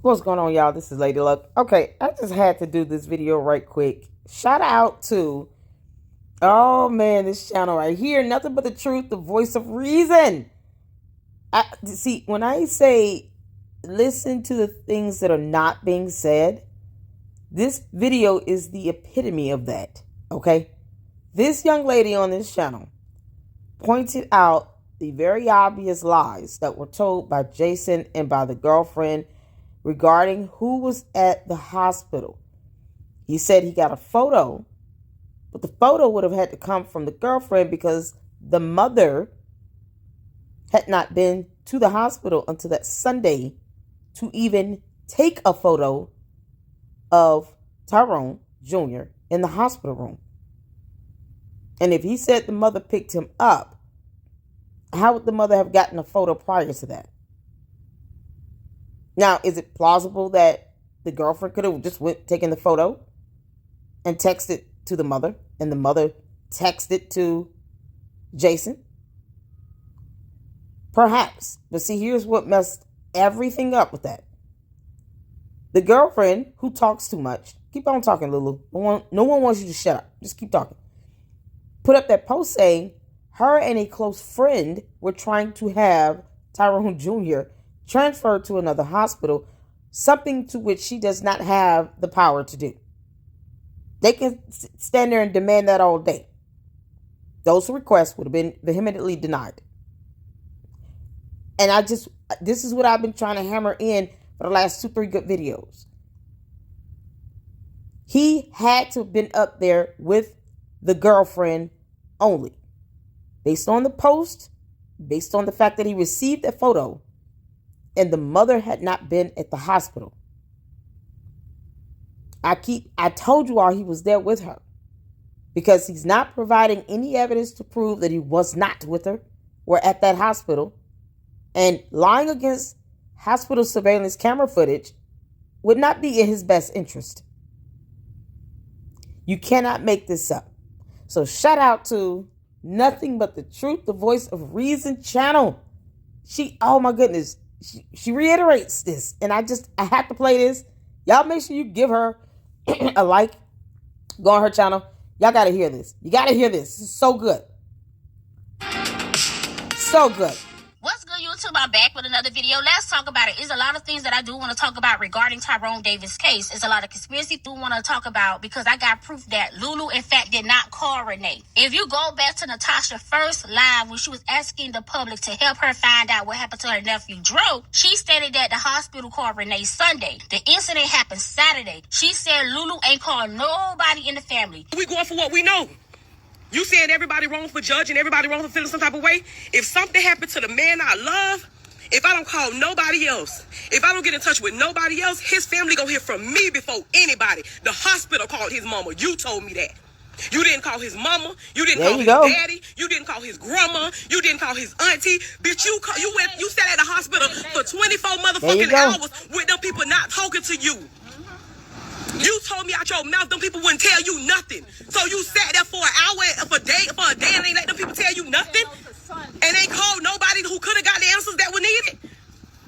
What's going on, y'all? This is Lady Luck. Okay, I just had to do this video right quick. Shout out to, oh man, this channel right here, Nothing But the Truth, the voice of reason. See, when I say listen to the things that are not being said, this video is the epitome of that, okay? This young lady on this channel pointed out the very obvious lies that were told by Jason and by the girlfriend regarding who was at the hospital. He said he got a photo, but the photo would have had to come from the girlfriend because the mother had not been to the hospital until that Sunday to even take a photo of Tyrone Jr. in the hospital room. And if he said the mother picked him up, how would the mother have gotten a photo prior to that? Now, is it plausible that the girlfriend could have just taken the photo and texted to the mother, and the mother texted to Jason? Perhaps. But see, here's what messed everything up with that. The girlfriend, who talks too much, keep on talking, Lulu. No one wants you to shut up. Just keep talking. Put up that post saying her and a close friend were trying to have Tyrone Jr. transferred to another hospital, something to which she does not have the power to do. They can stand there and demand that all day. Those requests would have been vehemently denied. And this is what I've been trying to hammer in for the last 2-3 good videos. He had to have been up there with the girlfriend only. Based on the post, based on the fact that he received a photo, and the mother had not been at the hospital. I told you all he was there with her because he's not providing any evidence to prove that he was not with her or at that hospital. And lying against hospital surveillance camera footage would not be in his best interest. You cannot make this up. So shout out to Nothing But the Truth, the voice of reason channel. Oh my goodness. She reiterates this, and I have to play this. Y'all make sure you give her a like. Go on her channel. Y'all got to hear this. You got to hear this. This is so good. So good. What's good, YouTube? I'm back with another video. Let's talk about it. There's a lot of things that I do want to talk about regarding Tyrone Davis' case. It's a lot of conspiracy I do want to talk about because I got proof that LuLu, in fact, did not call Renee. If you go back to Natasha's first live when she was asking the public to help her find out what happened to her nephew, Drew, she stated that the hospital called Renee Sunday. The incident happened Saturday. She said LuLu ain't called nobody in the family. We going for what we know. You saying everybody wrong for judging, everybody wrong for feeling some type of way? If something happened to the man I love, if I don't call nobody else, if I don't get in touch with nobody else, his family gonna hear from me before anybody. The hospital called his mama. You told me that. You didn't call his mama. You didn't call his daddy. You didn't call his grandma. You didn't call his auntie. Bitch, you sat at the hospital for 24 motherfucking hours with them people not talking to you. You told me out your mouth them people wouldn't tell you nothing. So you sat there for an hour, for a day, and ain't let them people tell you nothing? And ain't called nobody who could have got the answers that were needed?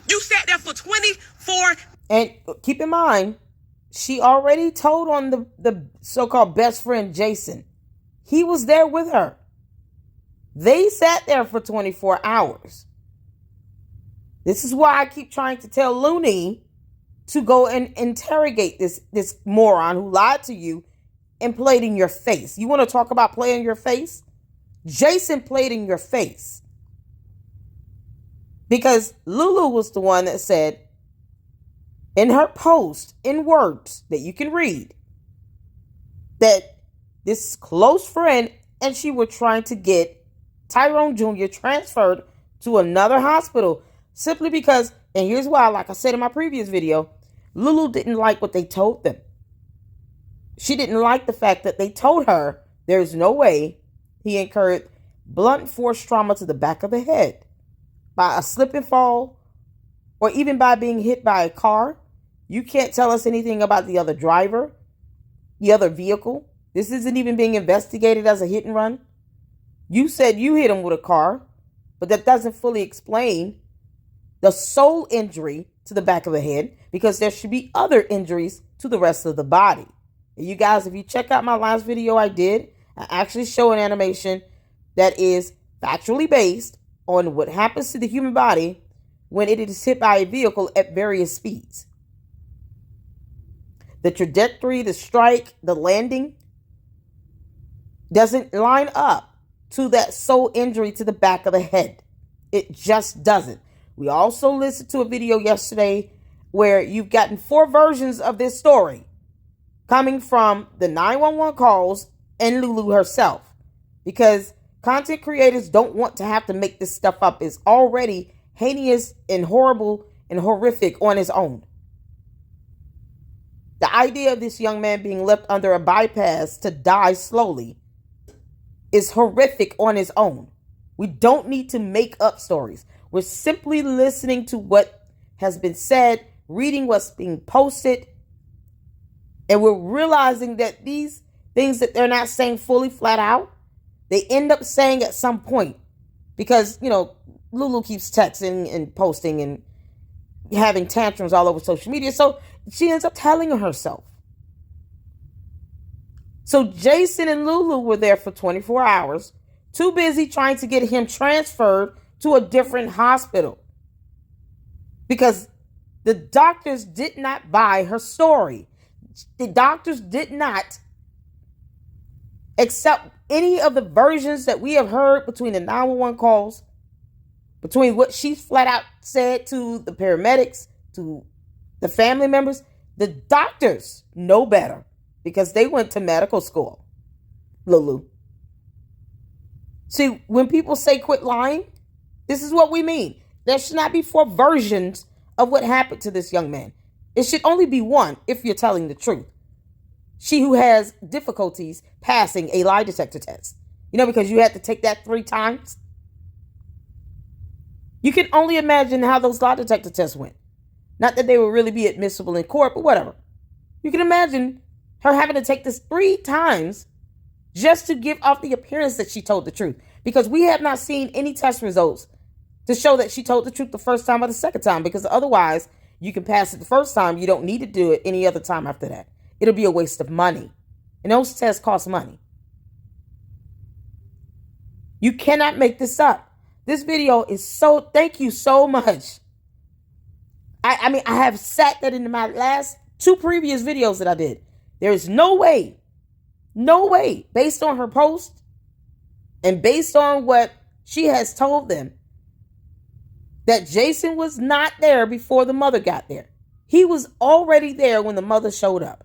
You sat there for 24. And keep in mind, she already told on the so-called best friend, Jason. He was there with her. They sat there for 24 hours. This is why I keep trying to tell Looney to go and interrogate this moron who lied to you and played in your face. You want to talk about playing your face? Jason played in your face. Because LuLu was the one that said in her post, in words that you can read, that this close friend and she were trying to get Tyrone Jr. transferred to another hospital simply because, and here's why, like I said in my previous video, LuLu didn't like what they told them. She didn't like the fact that they told her there's no way he incurred blunt force trauma to the back of the head by a slip and fall or even by being hit by a car. You can't tell us anything about the other driver, the other vehicle. This isn't even being investigated as a hit and run. You said you hit him with a car, but that doesn't fully explain the sole injury to the back of the head because there should be other injuries to the rest of the body. And you guys, if you check out my last video I actually show an animation that is factually based on what happens to the human body when it is hit by a vehicle at various speeds. The trajectory, the strike, the landing doesn't line up to that sole injury to the back of the head. It just doesn't. We also listened to a video yesterday where you've gotten 4 versions of this story coming from the 911 calls and LuLu herself, because content creators don't want to have to make this stuff up. It's already heinous and horrible and horrific on its own. The idea of this young man being left under a bypass to die slowly is horrific on its own. We don't need to make up stories. We're simply listening to what has been said, reading what's being posted, and we're realizing that these things that they're not saying fully flat out, they end up saying at some point, because, LuLu keeps texting and posting and having tantrums all over social media. So she ends up telling herself. So Jason and LuLu were there for 24 hours, too busy trying to get him transferred to a different hospital because the doctors did not buy her story. The doctors did not accept any of the versions that we have heard between the 911 calls, between what she flat out said to the paramedics, to the family members. The doctors know better because they went to medical school, LuLu. See, when people say quit lying, this is what we mean. There should not be 4 versions of what happened to this young man. It should only be one if you're telling the truth. She who has difficulties passing a lie detector test. Because you had to take that 3 times. You can only imagine how those lie detector tests went. Not that they would really be admissible in court, but whatever. You can imagine her having to take this 3 times just to give off the appearance that she told the truth. Because we have not seen any test results to show that she told the truth the first time or the second time. Because otherwise, you can pass it the first time. You don't need to do it any other time after that. It'll be a waste of money. And those tests cost money. You cannot make this up. This video is thank you so much. I have said that in my last 2 previous videos that I did. There is no way, based on her post and based on what she has told them, that Jason was not there before the mother got there. He was already there when the mother showed up.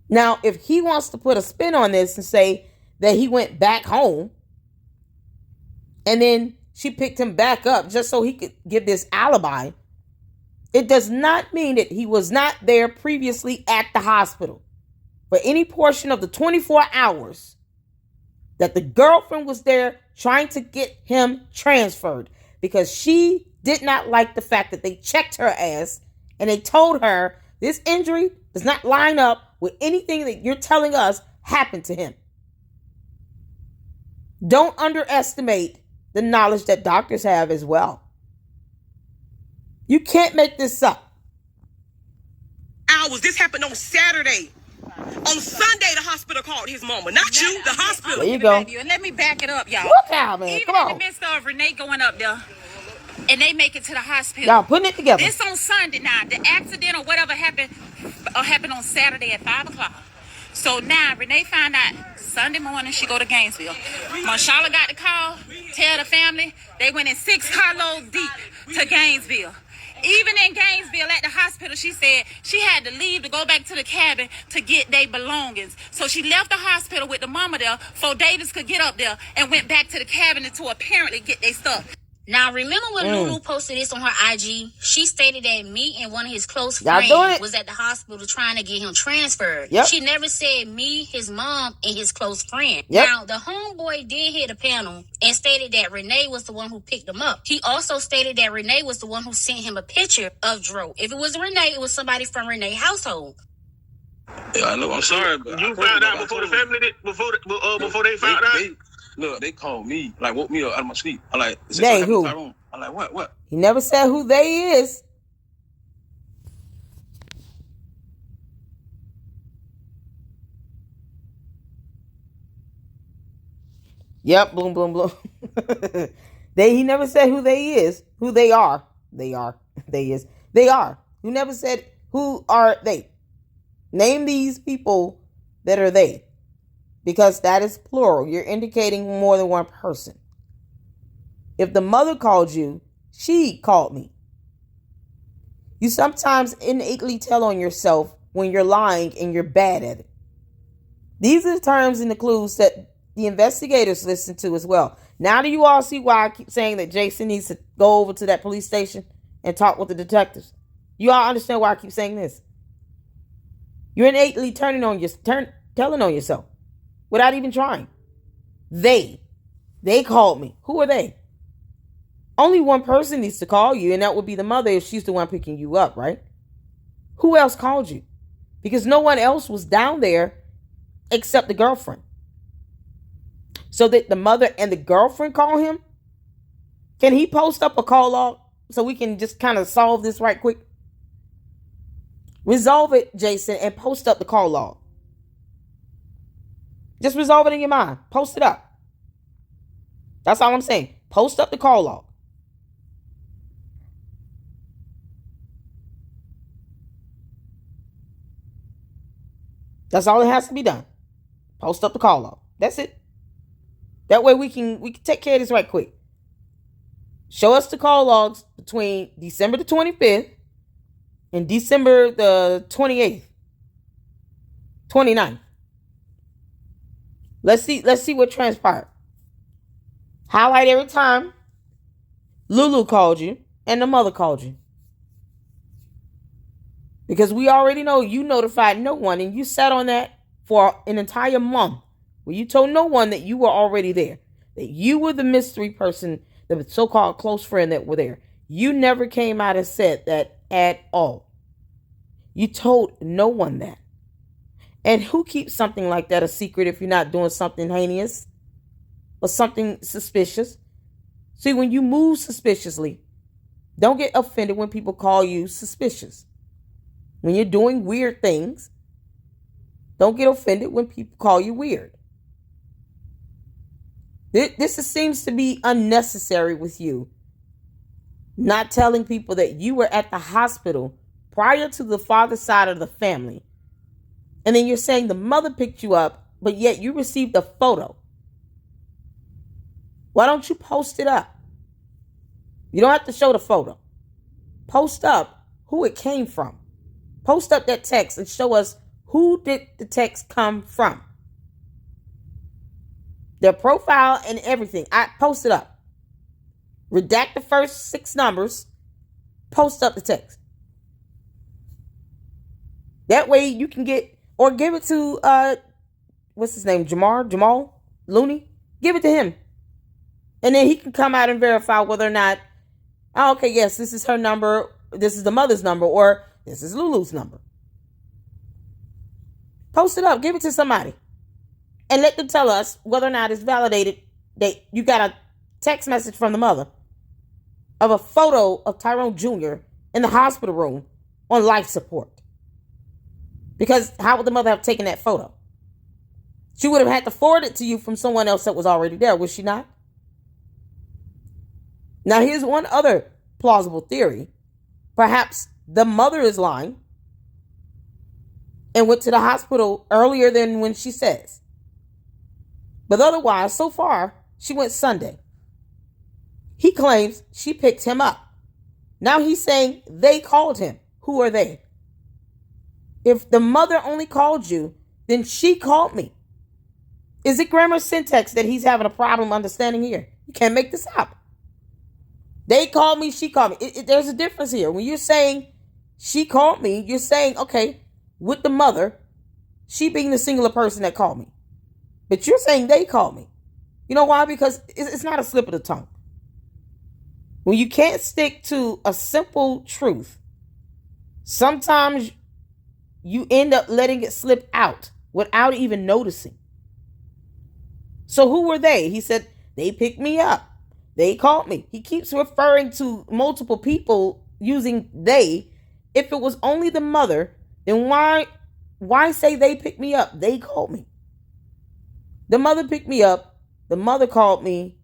Now, if he wants to put a spin on this and say that he went back home and then she picked him back up just so he could give this alibi, it does not mean that he was not there previously at the hospital for any portion of the 24 hours that the girlfriend was there trying to get him transferred, because she did not like the fact that they checked her ass and they told her this injury does not line up with anything that you're telling us happened to him. Don't underestimate the knowledge that doctors have as well. You can't make this up. Hours. This happened on Saturday. On Sunday, the hospital called his mama. Not you, the hospital. There you go. And let me back it up, y'all. Look out, man. Even Come on. in the midst of Renee going up there, and they make it to the hospital. Y'all putting it together. This on Sunday now. The accident or whatever happened on Saturday at 5 o'clock. So now Renee found out Sunday morning she go to Gainesville. Marshala got the call, tell the family. They went in 6 carloads deep to Gainesville. Even in Gainesville at the hospital, she said she had to leave to go back to the cabin to get their belongings. So she left the hospital with the mama there so Davis could get up there and went back to the cabin to apparently get their stuff. Now, remember when LuLu posted this on her IG? She stated that me and one of his close Y'all friends doing it? was at the hospital trying to get him transferred. Yep. She never said me, his mom, and his close friend. Yep. Now, the homeboy did hit a panel and stated that Renee was the one who picked him up. He also stated that Renee was the one who sent him a picture of Dro. If it was Renee, it was somebody from Renee's household. Yeah, I know. I'm sorry, but You found out before the family did, before they found out? Look, they called me, like woke me up out of my sleep. I'm like, is They this who? Tyrone? I'm like, what? He never said who they is. Yep, boom, boom, boom. He never said who they is, who they are. They are. They is. They are. Who never said who are they. Name these people that are they. Because that is plural. You're indicating more than one person. If the mother called you, she called me. You sometimes innately tell on yourself when you're lying and you're bad at it. These are the terms and the clues that the investigators listen to as well. Now do you all see why I keep saying that Jason needs to go over to that police station and talk with the detectives? You all understand why I keep saying this? You're innately telling on yourself without even trying. They called me. Who are they? Only one person needs to call you, and that would be the mother if she's the one picking you up, right? Who else called you? Because no one else was down there except the girlfriend. So that the mother and the girlfriend call him? Can he post up a call log so we can just kind of solve this right quick? Resolve it, Jason, and post up the call log. Just resolve it in your mind. Post it up. That's all I'm saying. Post up the call log. That's all that has to be done. Post up the call log. That's it. That way we can take care of this right quick. Show us the call logs between December the 25th and December the 28th. 29th. Let's see what transpired. Highlight every time LuLu called you and the mother called you. Because we already know you notified no one, and you sat on that for an entire month where you told no one that you were already there, that you were the mystery person, the so-called close friend that were there. You never came out and said that at all. You told no one that. And who keeps something like that a secret if you're not doing something heinous or something suspicious? See, when you move suspiciously, don't get offended when people call you suspicious. When you're doing weird things, don't get offended when people call you weird. This seems to be unnecessary with you. Not telling people that you were at the hospital prior to the father's side of the family. And then you're saying the mother picked you up, but yet you received a photo. Why don't you post it up? You don't have to show the photo. Post up who it came from. Post up that text and show us who did the text come from. Their profile and everything. I post it up. Redact the first 6 numbers. Post up the text. That way you can get, or give it to, what's his name? Jamal Looney. Give it to him. And then he can come out and verify whether or not, oh, okay, yes, this is her number. This is the mother's number, or this is LuLu's number. Post it up. Give it to somebody. And let them tell us whether or not it's validated that you got a text message from the mother of a photo of Tyrone Jr. in the hospital room on life support. Because how would the mother have taken that photo? She would have had to forward it to you from someone else that was already there, would she not? Now, here's one other plausible theory. Perhaps the mother is lying and went to the hospital earlier than when she says. But otherwise, so far, she went Sunday. He claims she picked him up. Now he's saying they called him. Who are they? If the mother only called you, then she called me. Is it grammar syntax that he's having a problem understanding here? You can't make this up. They called me, she called me. There's a difference here. When you're saying she called me, you're saying, okay, with the mother, she being the singular person that called me. But you're saying they called me. You know why? Because it's not a slip of the tongue. When you can't stick to a simple truth, sometimes you end up letting it slip out without even noticing. So who were they? He said, they picked me up. They called me. He keeps referring to multiple people using they. If it was only the mother, then why say they picked me up? They called me. The mother picked me up The mother called me.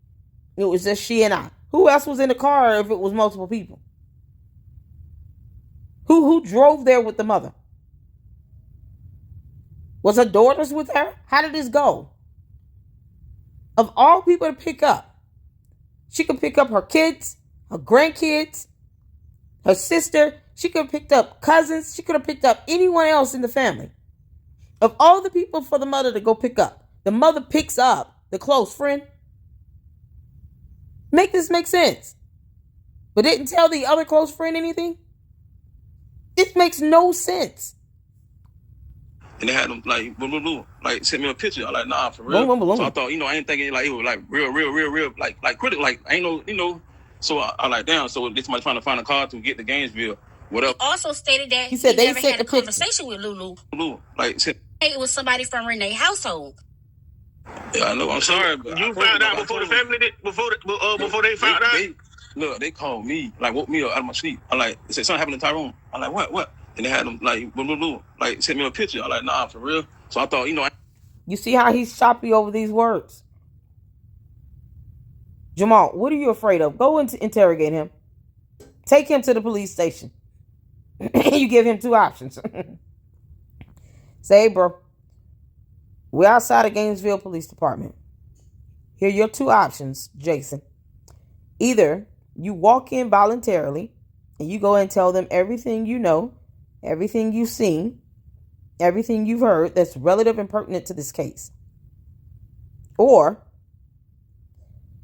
It was just she and I. Who else was in the car if it was multiple people? Who drove there with the mother? Was her daughters with her? How did this go? Of all people to pick up, she could pick up her kids, her grandkids, her sister. She could have picked up cousins. She could have picked up anyone else in the family. Of all the people for the mother to go pick up, the mother picks up the close friend. Make this make sense. But didn't tell the other close friend anything? It makes no sense. And they had them like LuLu, like sent me a picture. I'm like, nah, for real. So I thought, I ain't thinking like it was like real, like critical, like ain't no, So I like, damn. So this somebody trying to find a car to get to Gainesville. Whatever. Also stated that he said they never had a conversation with LuLu, like it was somebody from Renee's household. Yeah, I know. I'm sorry, but You found out before the family did, before they found out. Look, they called me, like woke me up out of my sleep. I like, they said something happened to Tyrone. I'm like, what? And they had them like LuLu, like sent me a picture. I'm like, nah, for real. So I thought, You see how he's choppy over these words? Jamal, what are you afraid of? Go and interrogate him. Take him to the police station. You give him two options. Say, hey, bro, we're outside of Gainesville Police Department. Here are your two options, Jason. Either you walk in voluntarily and you go and tell them everything you know, everything you've seen, everything you've heard that's relative and pertinent to this case. Or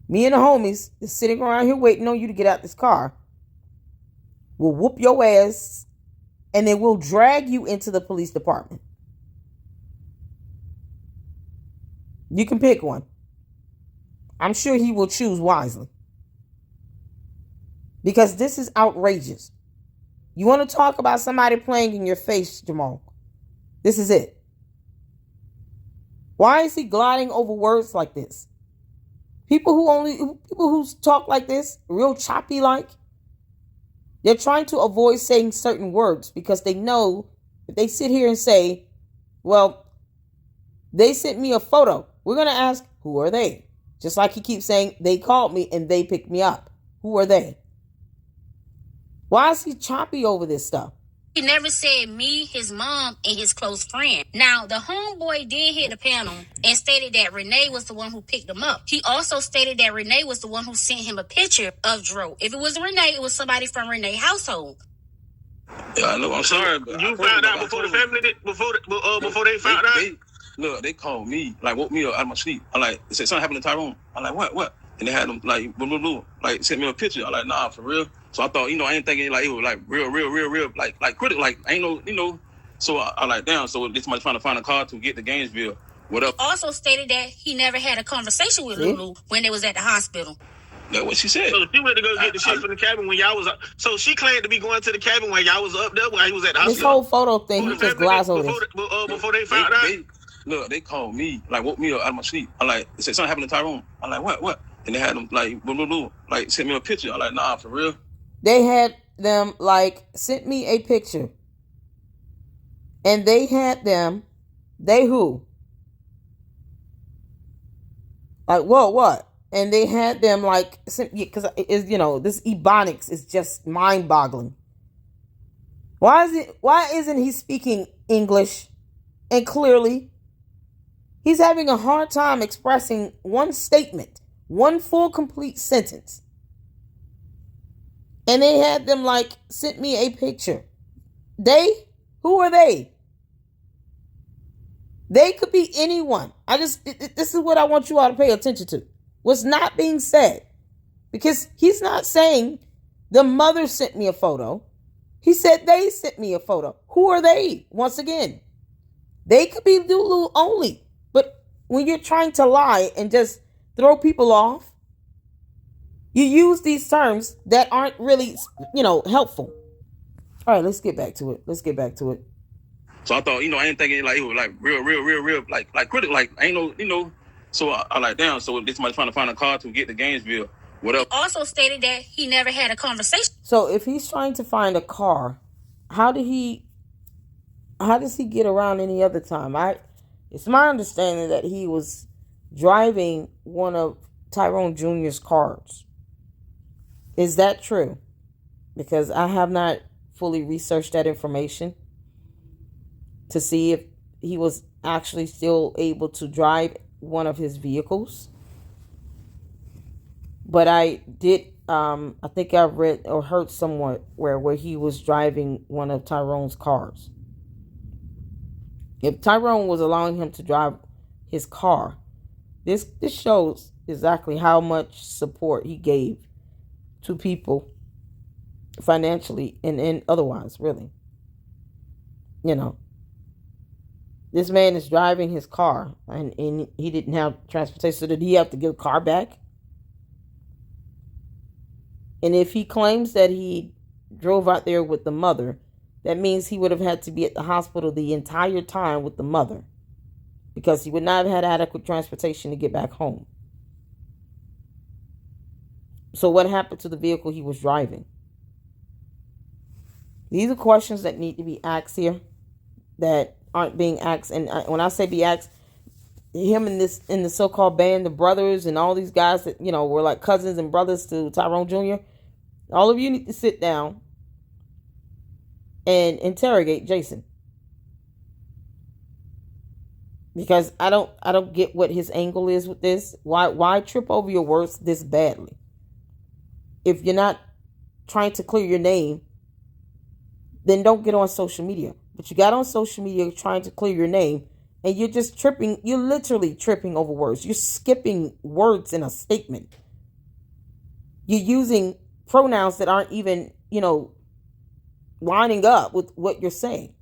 me and the homies that's sitting around here waiting on you to get out this car will whoop your ass and then we'll drag you into the police department. You can pick one. I'm sure he will choose wisely. Because this is outrageous. You want to talk about somebody playing in your face, Jamal? This is it. Why is he gliding over words like this? People who talk like this, real choppy like, they're trying to avoid saying certain words because they know if they sit here and say, well, they sent me a photo. We're going to ask, who are they? Just like he keeps saying, they called me and they picked me up. Who are they? Why is he choppy over this stuff? He never said me, his mom, and his close friend. Now, the homeboy did hit the panel and stated that Renee was the one who picked him up. He also stated that Renee was the one who sent him a picture of Dro. If it was Renee, it was somebody from Renee's household. Yeah, I know. I'm sorry, but You found out before the family did, before they found out. Look, they called me, like woke me up out of my sleep. I like, they said something happened to Tyrone. I'm like, what? And they had them like LuLu, like sent me a picture. I'm like, nah, for real. So I thought, I ain't thinking like it was like real, like critical, like ain't no, So I like, damn. So this somebody trying to find a car to get to Gainesville. Whatever. Also stated that he never had a conversation with LuLu when they was at the hospital. That's what she said. So she went to go get the shit from the cabin when y'all was up. So she claimed to be going to the cabin when y'all was up there while he was at the hospital. This whole photo thing, he just glass over this. Before they found out. Look, they called me, like woke me up out of my sleep. I like, they said something happened to Tyrone. I'm like, what? And they had them like LuLu, like sent me a picture. I'm like, nah, for real. They had them like sent me a picture. And they had them, they who? Like, whoa, what? And they had them like, because this ebonics is just mind-boggling. Why isn't he speaking English? And clearly, he's having a hard time expressing one statement, one full complete sentence. And they had them like sent me a picture. Who are they? They could be anyone. This is what I want you all to pay attention to. What's not being said. Because he's not saying the mother sent me a photo. He said they sent me a photo. Who are they? Once again, they could be LuLu only. But when you're trying to lie and just throw people off, you use these terms that aren't really, helpful. All right, let's get back to it. So I thought, I ain't thinking like it was like real, like critical, like ain't no, So I like, damn. So this somebody trying to find a car to get to Gainesville. Whatever. Also stated that he never had a conversation. So if he's trying to find a car, how does he get around any other time? It's my understanding that he was driving one of Tyrone Jr.'s cars. Is that true? Because I have not fully researched that information to see if he was actually still able to drive one of his vehicles. But I did, I think I read or heard somewhere where he was driving one of Tyrone's cars. If Tyrone was allowing him to drive his car, this shows exactly how much support he gave to people financially and otherwise, really. You know, this man is driving his car and he didn't have transportation. So did he have to give the car back? And if he claims that he drove out there with the mother, that means he would have had to be at the hospital the entire time with the mother, because he would not have had adequate transportation to get back home. So what happened to the vehicle he was driving? These are questions that need to be asked here that aren't being asked. And when I say be asked, him in the so-called band, the brothers and all these guys that, you know, were like cousins and brothers to Tyrone Jr., all of you need to sit down and interrogate Jason. Because I don't get what his angle is with this. Why trip over your words this badly? If you're not trying to clear your name, then don't get on social media. But you got on social media trying to clear your name, and you're just tripping. You're literally tripping over words. You're skipping words in a statement. You're using pronouns that aren't even, you know, lining up with what you're saying.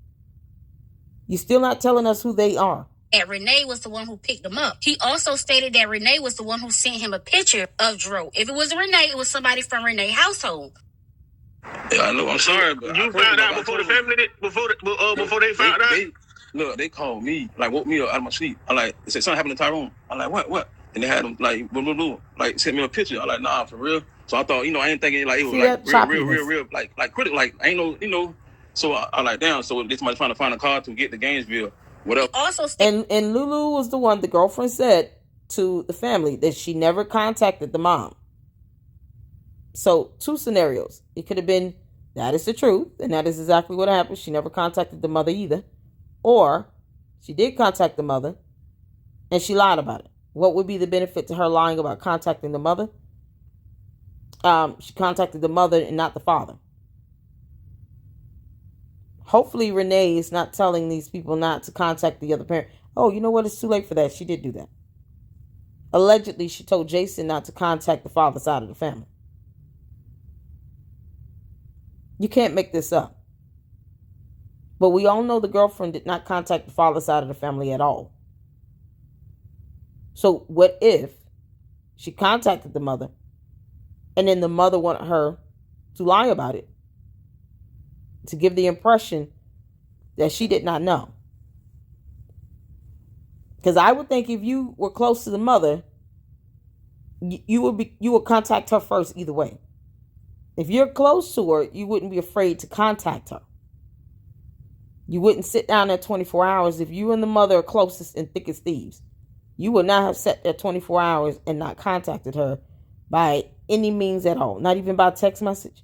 You're still not telling us who they are. That Renee was the one who picked him up. He also stated that Renee was the one who sent him a picture of Drew. If it wasn't Renee, it was somebody from Renee's household. Yeah, I know. I'm sorry, but You found out before the family did, before they found out. Look, they called me, like woke me up out of my sleep. I like, they said something happened to Tyrone. I'm like, what? And they had them like LuLu, like sent me a picture. I'm like, nah, for real. So I thought, you know, I ain't thinking like it was like real, like critical, like ain't no, you know. So I like, damn. So this somebody trying to find a car to get to Gainesville, whatever. Also, and LuLu was the one the girlfriend said to the family that she never contacted the mom. So 2 scenarios. It could have been that is the truth, and that is exactly what happened. She never contacted the mother either. Or she did contact the mother, and she lied about it. What would be the benefit to her lying about contacting the mother? She contacted the mother and not the father. Hopefully Renee is not telling these people not to contact the other parent. Oh, you know what? It's too late for that. She did do that. Allegedly, she told Jason not to contact the father side of the family. You can't make this up. But we all know the girlfriend did not contact the father side of the family at all. So what if she contacted the mother and then the mother wanted her to lie about it, to give the impression that she did not know? Because I would think if you were close to the mother, you would contact her first either way. If you're close to her, you wouldn't be afraid to contact her. You wouldn't sit down there 24 hours. If you and the mother are closest and thick as thieves, you would not have sat there 24 hours and not contacted her by any means at all, not even by text message.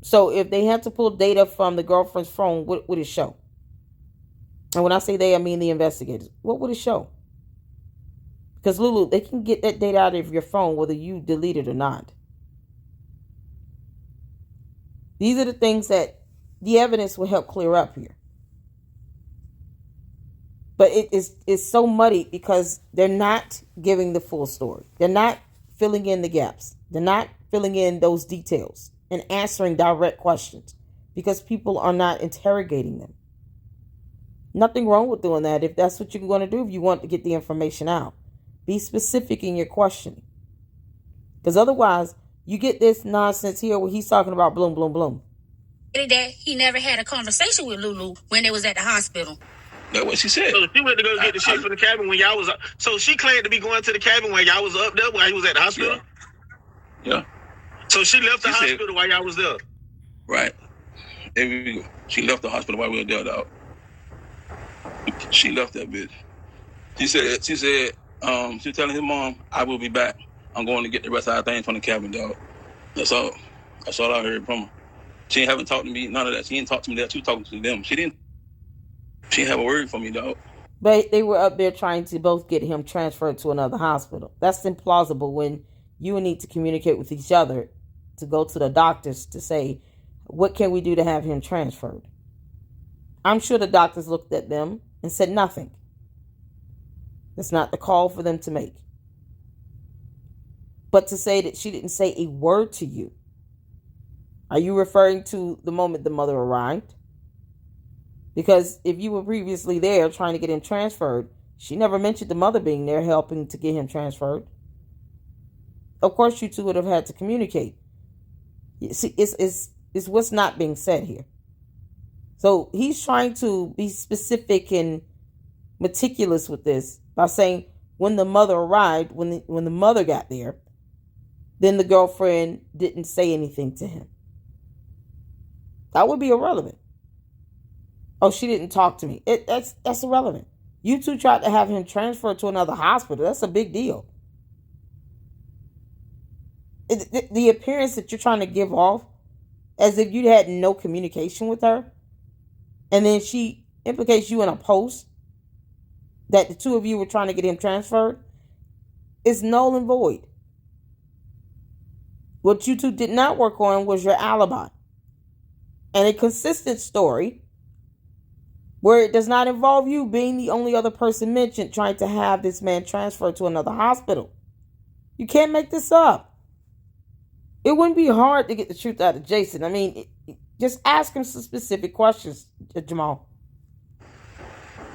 So if they had to pull data from the girlfriend's phone, what would it show? And when I say they, I mean the investigators. What would it show? Because LuLu, they can get that data out of your phone whether you delete it or not. These are the things that the evidence will help clear up here. But it's so muddy because they're not giving the full story. They're not filling in the gaps. They're not filling in those details and answering direct questions because people are not interrogating them. Nothing wrong with doing that if that's what you're going to do, if you want to get the information out. Be specific in your questioning. Because otherwise, you get this nonsense here where he's talking about bloom, bloom, bloom. That he never had a conversation with LuLu when they was at the hospital. That's what she said. So she went to go get the shit from the cabin when y'all was up. So she claimed to be going to the cabin when y'all was up there while he was at the hospital? Yeah. So she left the hospital while y'all was there? Right. She left the hospital while we were there, dog. She left that bitch. She said, she was telling his mom, I will be back. I'm going to get the rest of our things from the cabin, dog. That's all. That's all I heard from her. She haven't talked to me, none of that. She didn't talk to me that. She was talking to them. She didn't have a word for me, dog. But they were up there trying to both get him transferred to another hospital. That's implausible when you need to communicate with each other to go to the doctors to say, what can we do to have him transferred? I'm sure the doctors looked at them and said nothing. That's not the call for them to make. But to say that she didn't say a word to you, are you referring to the moment the mother arrived? Because if you were previously there trying to get him transferred, she never mentioned the mother being there helping to get him transferred. Of course, you two would have had to communicate. See, it's what's not being said here. So he's trying to be specific and meticulous with this by saying when the mother arrived, when the mother got there, then the girlfriend didn't say anything to him. That would be irrelevant. Oh, she didn't talk to me. That's irrelevant. You two tried to have him transferred to another hospital. That's a big deal. The appearance that you're trying to give off as if you had no communication with her, and then she implicates you in a post that the two of you were trying to get him transferred, is null and void. What you two did not work on was your alibi. And a consistent story where it does not involve you being the only other person mentioned trying to have this man transferred to another hospital. You can't make this up. It wouldn't be hard to get the truth out of Jason. I mean, just ask him some specific questions, Jamal.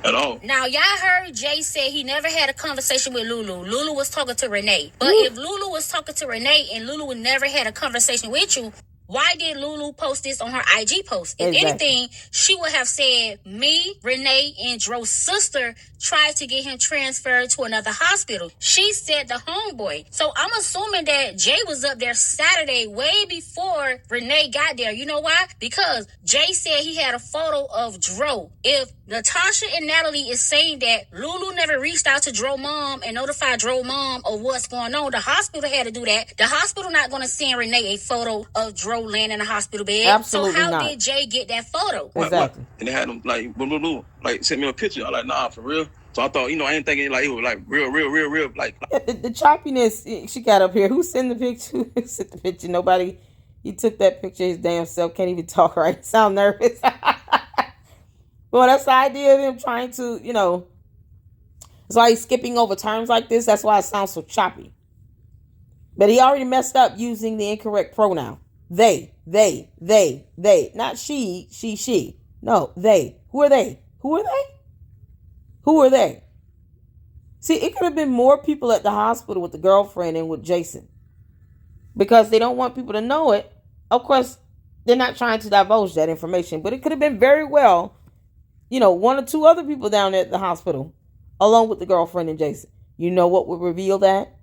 At all. Now, y'all heard Jay say he never had a conversation with LuLu. LuLu was talking to Renee. But if LuLu was talking to Renee and LuLu never had a conversation with you, why did LuLu post this on her IG post? If anything, she would have said, me, Renee, and Dro's sister tried to get him transferred to another hospital. She said the homeboy. So I'm assuming that Jay was up there Saturday way before Renee got there. You know why? Because Jay said he had a photo of Dro. If Natasha and Natalie is saying that LuLu never reached out to Dro mom and notified Dro mom of what's going on, the hospital had to do that. The hospital not going to send Renee a photo of Dro laying in a hospital bed. Absolutely so how not. did Jay get that photo? Exactly. And they had them like LuLu, like sent me a picture. I'm like, nah, for real. So I thought, I ain't thinking like it was like real, like. The choppiness she got up here. Who sent the picture? Who sent the picture? Nobody. He took that picture. His damn self can't even talk right. Sound nervous. Well, that's the idea of him trying to, that's why he's skipping over terms like this. That's why it sounds so choppy. But he already messed up using the incorrect pronoun. They. Not she. No, they. Who are they? Who are they? See, it could have been more people at the hospital with the girlfriend and with Jason. Because they don't want people to know it. Of course, they're not trying to divulge that information. But it could have been very well, one or two other people down there at the hospital, along with the girlfriend and Jason. You know what would reveal that?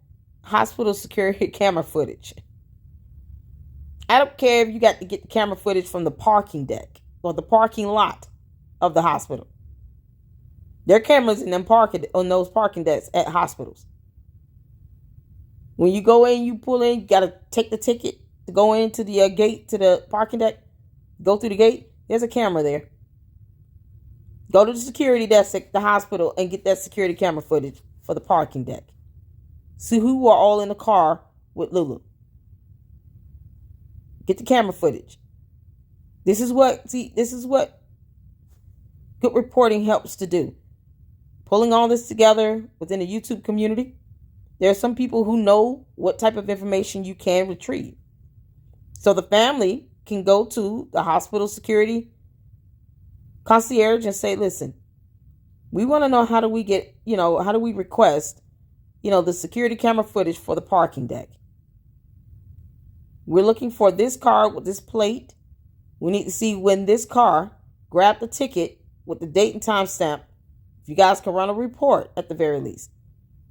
Hospital security camera footage. I don't care if you got to get the camera footage from the parking deck or the parking lot of the hospital. There are cameras in on those parking decks at hospitals. When you go in, you pull in, you got to take the ticket to go into the gate to the parking deck. Go through the gate. There's a camera there. Go to the security desk at the hospital and get that security camera footage for the parking deck. See who are all in the car with LuLu. Get the camera footage. This is what good reporting helps to do. Pulling all this together within the YouTube community. There are some people who know what type of information you can retrieve. So the family can go to the hospital security concierge and say, listen, we want to know how do we request, the security camera footage for the parking deck. We're looking for this car with this plate. We need to see when this car grabbed the ticket with the date and time stamp. If you guys can run a report at the very least.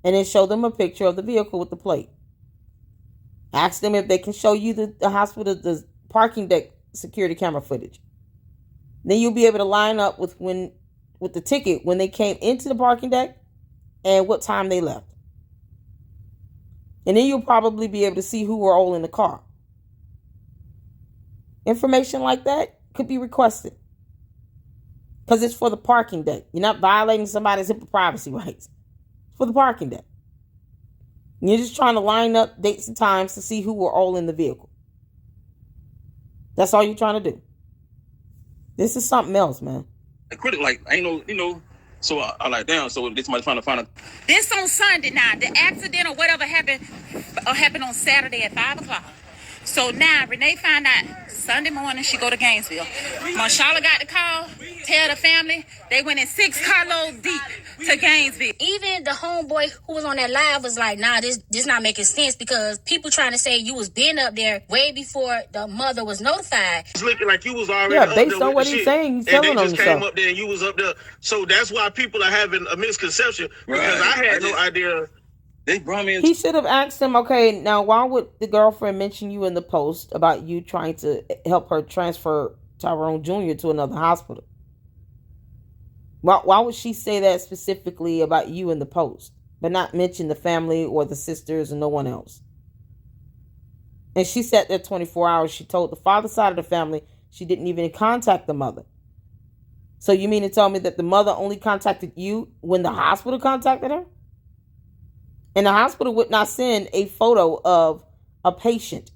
And then show them a picture of the vehicle with the plate. Ask them if they can show you the hospital, the parking deck security camera footage. Then you'll be able to line up with the ticket when they came into the parking deck and what time they left. And then you'll probably be able to see who were all in the car. Information like that could be requested. Because it's for the parking deck. You're not violating somebody's HIPAA privacy rights. It's for the parking deck. You're just trying to line up dates and times to see who were all in the vehicle. That's all you're trying to do. This is something else, man. Like, I ain't no, so I like, damn, so this somebody trying to find a... This on Sunday now. The accident or whatever happened on Saturday at 5 o'clock. So now Renee found out Sunday morning she go to Gainesville. Marshala got the call, tell the family. They went in 6 carloads deep to Gainesville. Even the homeboy who was on that live was like, nah, this not making sense, because people trying to say you was been up there way before the mother was notified. It's looking like you was already Yeah, up based there on with what the he's shit, saying, he's and they telling on just came himself. up there and you was up there. So that's why people are having a misconception, because I had no idea. They brought me in. He should have asked him, okay, now why would the girlfriend mention you in the post about you trying to help her transfer Tyrone Jr. to another hospital? Why would she say that specifically about you in the post, but not mention the family or the sisters and no one else? And she sat there 24 hours. She told the father side of the family she didn't even contact the mother. So you mean to tell me that the mother only contacted you when the hospital contacted her? And the hospital would not send a photo of a patient,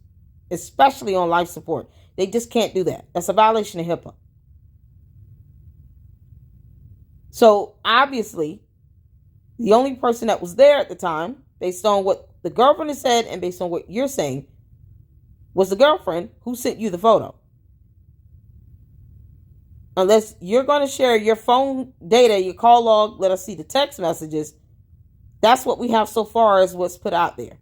especially on life support. They just can't do that. That's a violation of HIPAA. So obviously, the only person that was there at the time, based on what the girlfriend has said and based on what you're saying, was the girlfriend who sent you the photo. Unless you're going to share your phone data, your call log, let us see the text messages. That's what we have so far as what's put out there.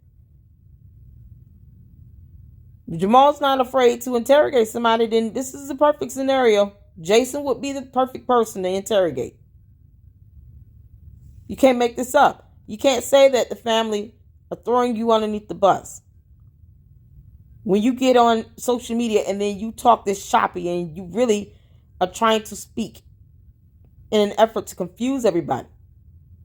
Jamal's not afraid to interrogate somebody. Then this is the perfect scenario. Jason would be the perfect person to interrogate. You can't make this up. You can't say that the family are throwing you underneath the bus. When you get on social media and then you talk this choppy and you really are trying to speak in an effort to confuse everybody.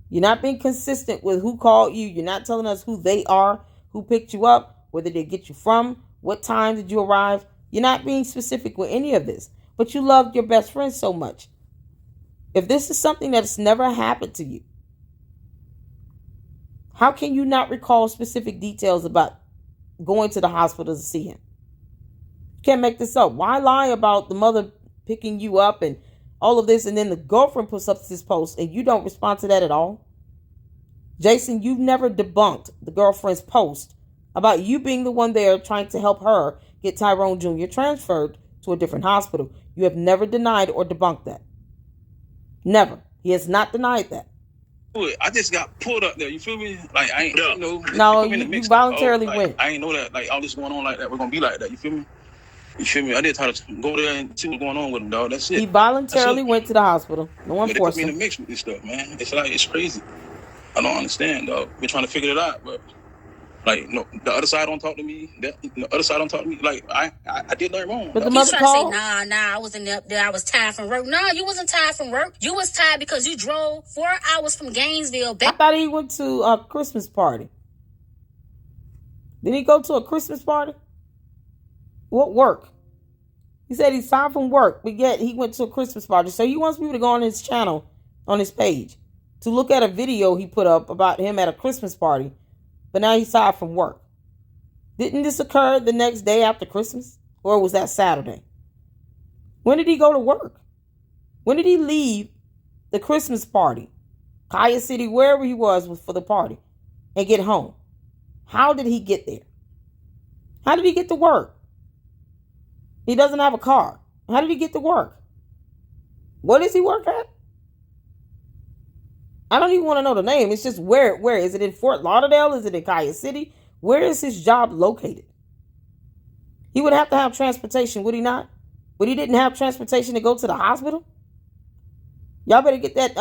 You're not being consistent with who called you. You're not telling us who they are, who picked you up, where did they get you from, what time did you arrive. You're not being specific with any of this. But you loved your best friend so much. If this is something that's never happened to you, how can you not recall specific details about going to the hospital to see him? You can't make this up. Why lie about the mother picking you up and all of this, and then the girlfriend puts up this post and you don't respond to that at all? Jason, you've never debunked the girlfriend's post about you being the one there trying to help her get Tyrone Jr. transferred to a different hospital. You have never denied or debunked that. Never. He has not denied that. I just got pulled up there. You feel me? Like, I ain't, you know. No, you voluntarily went. I ain't know that, like, all this going on like that, we're going to be like that. You feel me? You feel me? I did try to go there and see what's going on with him, dog. That's it. He voluntarily went to the hospital. No one forced him. They put me in the mix with this stuff, man. It's like, it's crazy. I don't understand, dog. We're trying to figure it out, but like, no, the other side don't talk to me. The other side don't talk to me. Like, I did nothing wrong. But the You mother trying to say, called. I wasn't up there. I was tired from work. No, you wasn't tired from work. You was tired because you drove 4 hours from Gainesville I back. thought he went to a Christmas party. Did he go to a Christmas party? What work? He said he's tired from work, but yet he went to a Christmas party. So he wants people to go on his channel, on his page, to look at a video he put up about him at a Christmas party, but now he's tired from work. Didn't this occur the next day after Christmas? Or was that Saturday? When did he go to work? When did he leave the Christmas party, Kaya City, wherever he was for the party, and get home? How did he get there? How did he get to work? He doesn't have a car. How did he get to work? What does he work at? I don't even want to know the name. It's just where is it in Fort Lauderdale? Is it in Kaya City? Where is his job located? He would have to have transportation, would he not? But he didn't have transportation to go to the hospital? Y'all better get that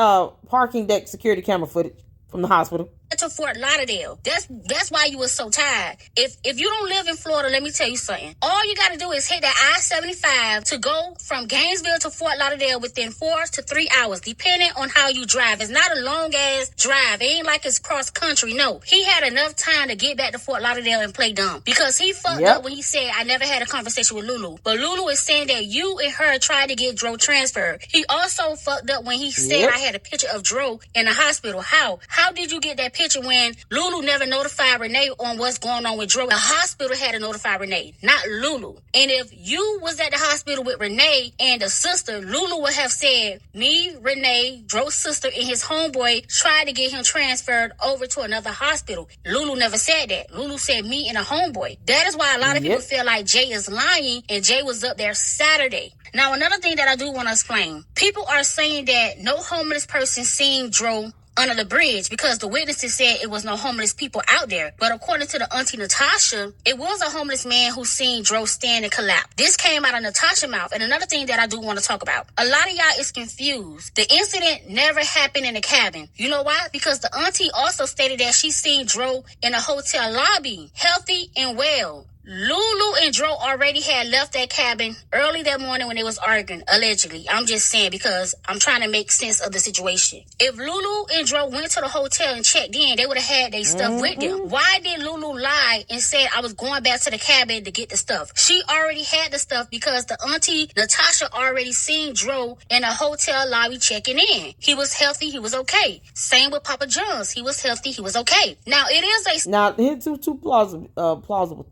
parking deck security camera footage from the hospital. to Fort Lauderdale. That's why you were so tired. If you don't live in Florida, let me tell you something. All you got to do is hit that I-75 to go from Gainesville to Fort Lauderdale within 4 to 3 hours, depending on how you drive. It's not a long ass drive. It ain't like it's cross country. No, he had enough time to get back to Fort Lauderdale and play dumb because he fucked up when he said I never had a conversation with LuLu. But LuLu is saying that you and her tried to get Dro transferred. He also fucked up when he said I had a picture of Dro in the hospital. How did you get that picture when LuLu never notified Renee on what's going on with Dro? The hospital had to notify Renee, not LuLu. And if you was at the hospital with Renee and the sister, LuLu would have said, me, Renee, Dro's sister, and his homeboy tried to get him transferred over to another hospital. LuLu never said that. LuLu said me and a homeboy. That is why a lot of people feel like Jay is lying and Jay was up there Saturday. Now, another thing that I do want to explain. People are saying that no homeless person seen Dro under the bridge because the witnesses said it was no homeless people out there. But according to the auntie Natasha, it was a homeless man who seen Dro stand and collapse. This came out of Natasha's mouth. And another thing that I do want to talk about. A lot of y'all is confused. The incident never happened in the cabin. You know why? Because the auntie also stated that she seen Dro in a hotel lobby, healthy and well. LuLu and Dro already had left that cabin early that morning when they was arguing, allegedly. I'm just saying because I'm trying to make sense of the situation. If LuLu and Dro went to the hotel and checked in, they would have had their stuff with them. Why did LuLu lie and said I was going back to the cabin to get the stuff? She already had the stuff because the auntie Natasha already seen Dro in a hotel lobby checking in. He was healthy, he was okay. Same with Papa John's. He was healthy, he was okay. Now it is a Now here's two plausible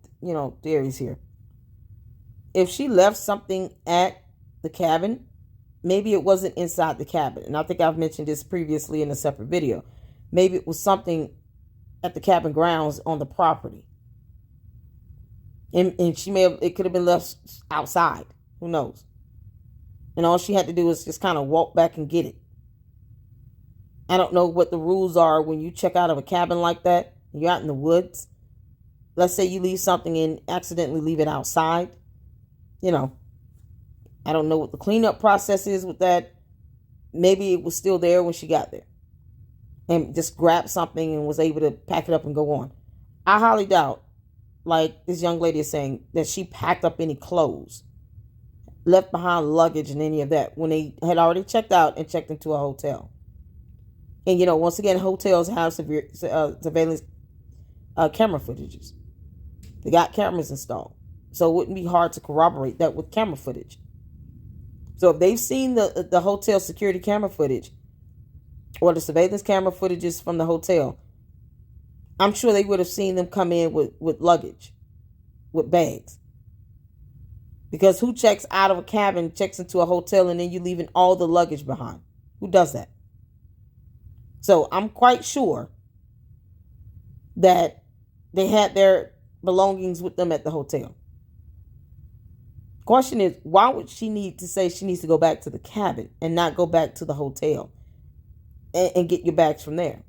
theories here. If she left something at the cabin, maybe it wasn't inside the cabin. And I think I've mentioned this previously in a separate video. Maybe it was something at the cabin grounds on the property. And it could have been left outside. Who knows? And all she had to do was just kind of walk back and get it. I don't know what the rules are when you check out of a cabin like that. You're out in the woods. Let's say you leave something and accidentally leave it outside. I don't know what the cleanup process is with that. Maybe it was still there when she got there and just grabbed something and was able to pack it up and go on. I highly doubt, like this young lady is saying, that she packed up any clothes, left behind luggage and any of that when they had already checked out and checked into a hotel. And, once again, hotels have surveillance camera footages. They got cameras installed. So it wouldn't be hard to corroborate that with camera footage. So if they've seen the hotel security camera footage or the surveillance camera footages from the hotel, I'm sure they would have seen them come in with luggage, with bags. Because who checks out of a cabin, checks into a hotel, and then you're leaving all the luggage behind? Who does that? So I'm quite sure that they had their belongings with them at the hotel. Question is, why would she need to say she needs to go back to the cabin and not go back to the hotel and get your bags from there?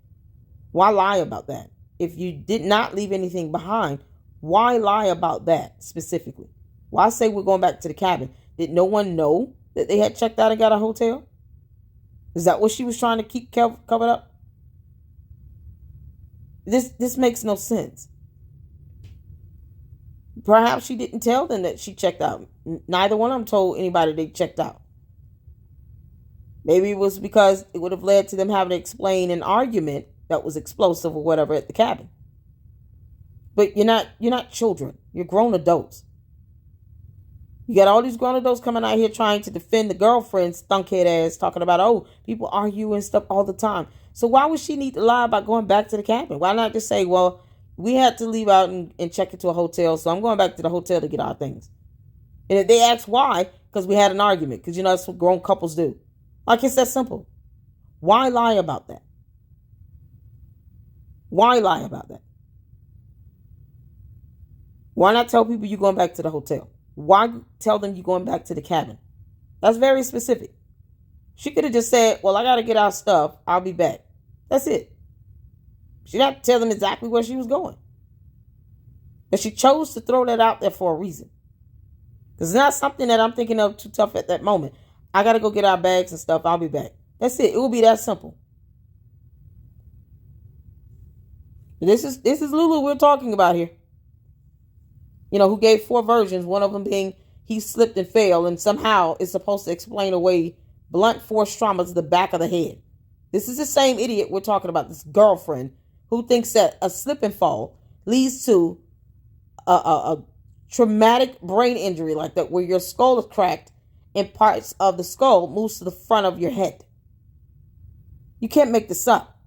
Why lie about that? If you did not leave anything behind, why lie about that specifically? Why say we're going back to the cabin? Did no one know that they had checked out and got a hotel? Is that what she was trying to keep covered up? This makes no sense. Perhaps she didn't tell them that she checked out. Neither one of them told anybody they checked out. Maybe it was because it would have led to them having to explain an argument that was explosive or whatever at the cabin. But you're not children. You're grown adults. You got all these grown adults coming out here trying to defend the girlfriend's thunkhead ass, talking about, people argue and stuff all the time. So why would she need to lie about going back to the cabin? Why not just say, well, we had to leave out and check into a hotel, so I'm going back to the hotel to get our things. And if they ask why, because we had an argument, because that's what grown couples do. Like, it's that simple. Why lie about that? Why lie about that? Why not tell people you're going back to the hotel? Why tell them you're going back to the cabin? That's very specific. She could have just said, well, I got to get our stuff. I'll be back. That's it. She didn't have to tell them exactly where she was going. But she chose to throw that out there for a reason. Because it's not something that I'm thinking of too tough at that moment. I got to go get our bags and stuff. I'll be back. That's it. It will be that simple. This is LuLu we're talking about here. You know, who gave 4 versions, one of them being he slipped and fell, and somehow is supposed to explain away blunt force trauma to the back of the head. This is the same idiot we're talking about, this girlfriend, who thinks that a slip and fall leads to a traumatic brain injury like that, where your skull is cracked and parts of the skull moves to the front of your head. You can't make this up.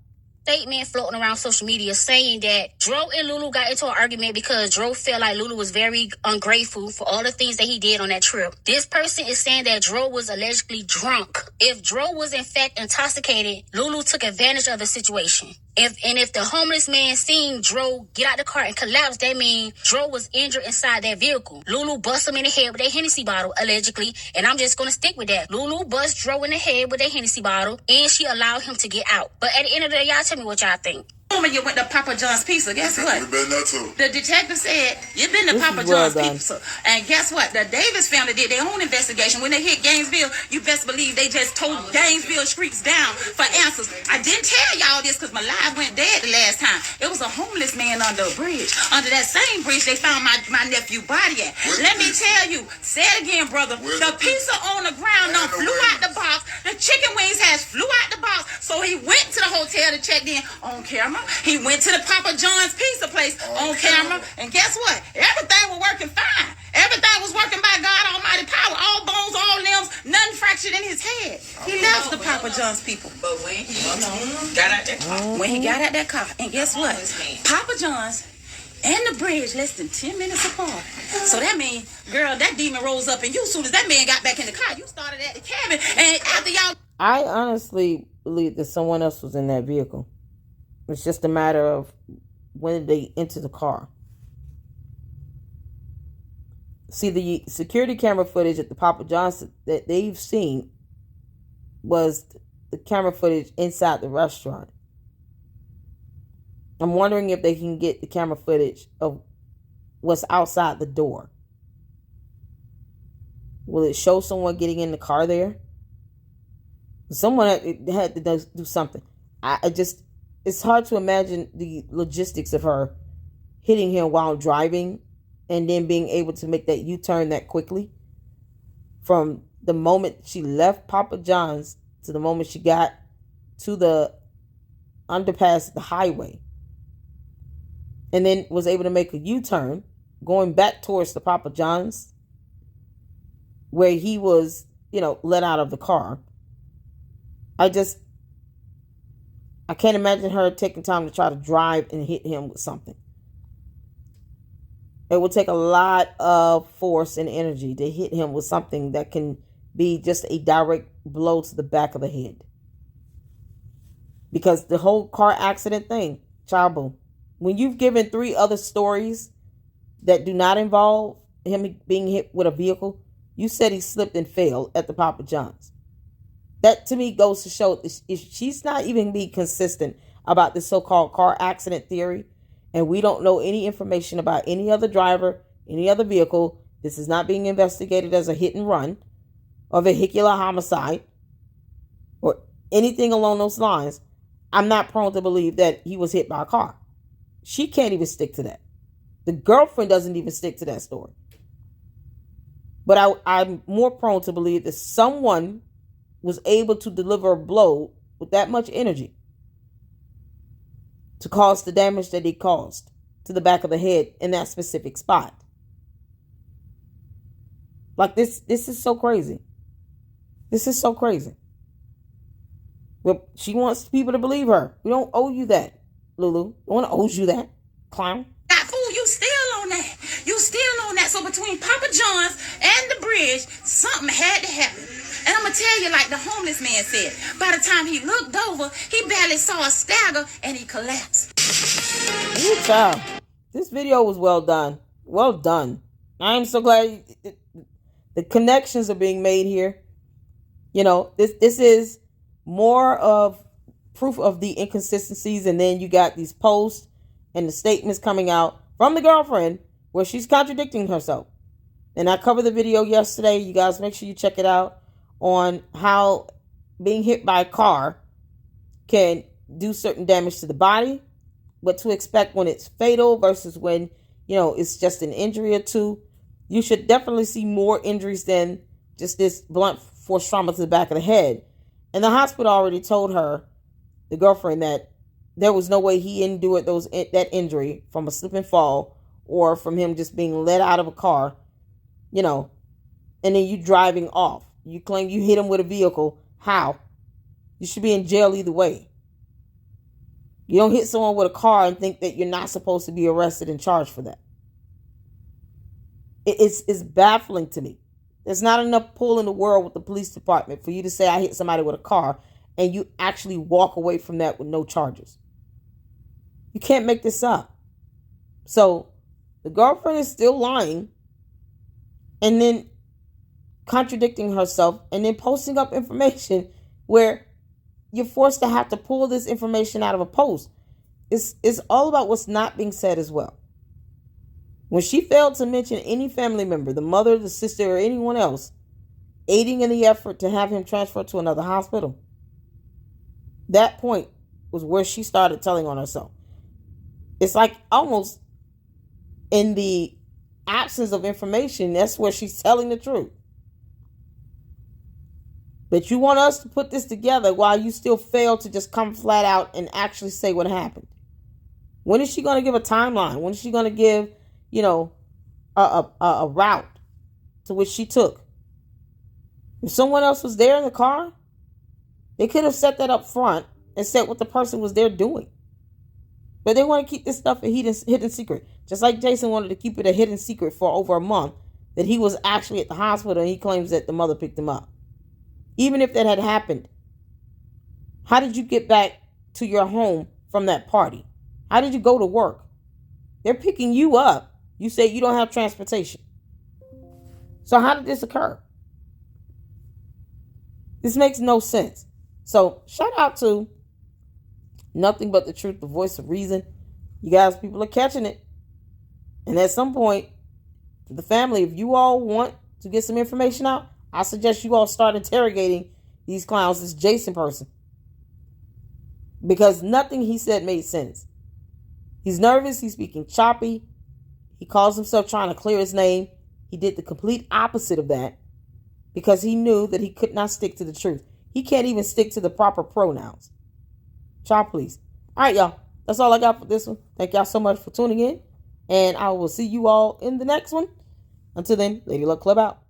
Statement floating around social media saying that Dro and LuLu got into an argument because Dro felt like LuLu was very ungrateful for all the things that he did on that trip. This person is saying that Dro was allegedly drunk. If Dro was in fact intoxicated, LuLu took advantage of the situation. If the homeless man seen Dro get out the car and collapse, that means Dro was injured inside that vehicle. LuLu bust him in the head with a Hennessy bottle, allegedly, and I'm just gonna stick with that. LuLu bust Dro in the head with a Hennessy bottle, and she allowed him to get out. But at the end of the day, y'all tell me what y'all think. When you went to Papa John's Pizza, guess what? You been there too. The detective said, you've been to This Papa is well John's done. Pizza. And guess what? The Davis family did their own investigation. When they hit Gainesville, you best believe they just told Gainesville streets down for answers. I didn't tell y'all this because my live went dead the last time. It was a homeless man under a bridge. Under that same bridge, they found my nephew body at. Let me tell you, say it again, brother. The pizza on the ground done flew out the box. The chicken wings has flew out the box. So he went to the hotel to check in on camera. He went to the Papa John's Pizza place on camera. And guess what? Everything was working fine. Everything was working by God Almighty power. All bones, all limbs, nothing fractured in his head. He loves the Papa John's people. But when he got out that car, When he got out that car, and guess what? Papa John's and the bridge less than 10 minutes apart. So that means, girl, that demon rose up in you as soon as that man got back in the car. You started at the cabin, and after y'all... I honestly believe that someone else was in that vehicle. It's just a matter of when they enter the car. See, the security camera footage at the Papa John's that they've seen was the camera footage inside the restaurant. I'm wondering if they can get the camera footage of what's outside the door. Will it show someone getting in the car there? Someone had to do something. It's hard to imagine the logistics of her hitting him while driving and then being able to make that U-turn that quickly. From the moment she left Papa John's to the moment she got to the underpass, the highway. And then was able to make a U-turn going back towards the Papa John's where he was, let out of the car. I can't imagine her taking time to try to drive and hit him with something. It will take a lot of force and energy to hit him with something that can be just a direct blow to the back of the head. Because the whole car accident thing, Chabu, when you've given 3 other stories that do not involve him being hit with a vehicle, you said he slipped and fell at the Papa John's. That to me goes to show if she's not even being consistent about this so-called car accident theory, and we don't know any information about any other driver, any other vehicle. This is not being investigated as a hit and run or vehicular homicide or anything along those lines. I'm not prone to believe that he was hit by a car. She can't even stick to that. The girlfriend doesn't even stick to that story. But I'm more prone to believe that someone was able to deliver a blow with that much energy to cause the damage that he caused to the back of the head in that specific spot. Like this is so crazy. This is so crazy. Well, she wants people to believe her. We don't owe you that, LuLu. No one owes you that, clown. Got fool, you still on that. You still on that. So between Papa John's and the bridge, something had to happen. And I'm going to tell you, like the homeless man said, by the time he looked over, he barely saw a stagger and he collapsed. Ooh, child. This video was well done. Well done. I am so glad the connections are being made here. This is more of proof of the inconsistencies, and then you got these posts and the statements coming out from the girlfriend where she's contradicting herself. And I covered the video yesterday. You guys make sure you check it out on how being hit by a car can do certain damage to the body, what to expect when it's fatal versus when, it's just an injury or two. You should definitely see more injuries than just this blunt force trauma to the back of the head. And the hospital already told her, the girlfriend, that there was no way he endured that injury from a slip and fall or from him just being let out of a car, and then you driving off. You claim you hit him with a vehicle. How? You should be in jail either way. You don't hit someone with a car and think that you're not supposed to be arrested and charged for that. It's baffling to me. There's not enough pull in the world with the police department for you to say I hit somebody with a car and you actually walk away from that with no charges. You can't make this up. So the girlfriend is still lying and then contradicting herself and then posting up information where you're forced to have to pull this information out of a post. It's all about what's not being said as well. When she failed to mention any family member, the mother, the sister, or anyone else, aiding in the effort to have him transferred to another hospital, that point was where she started telling on herself. It's like almost in the absence of information, that's where she's telling the truth. But you want us to put this together while you still fail to just come flat out and actually say what happened. When is she going to give a timeline? When is she going to give, a route to which she took? If someone else was there in the car, they could have set that up front and said what the person was there doing. But they want to keep this stuff a hidden secret. Just like Jason wanted to keep it a hidden secret for over a month that he was actually at the hospital and he claims that the mother picked him up. Even if that had happened, how did you get back to your home from that party? How did you go to work? They're picking you up. You say you don't have transportation. So how did this occur? This makes no sense. So shout out to Nothing But the Truth, the voice of reason. You guys, people are catching it. And at some point, to the family, if you all want to get some information out, I suggest you all start interrogating these clowns, this Jason person. Because nothing he said made sense. He's nervous. He's speaking choppy. He calls himself trying to clear his name. He did the complete opposite of that because he knew that he could not stick to the truth. He can't even stick to the proper pronouns. Chop, please. All right, y'all. That's all I got for this one. Thank y'all so much for tuning in. And I will see you all in the next one. Until then, Lady Luck Club out.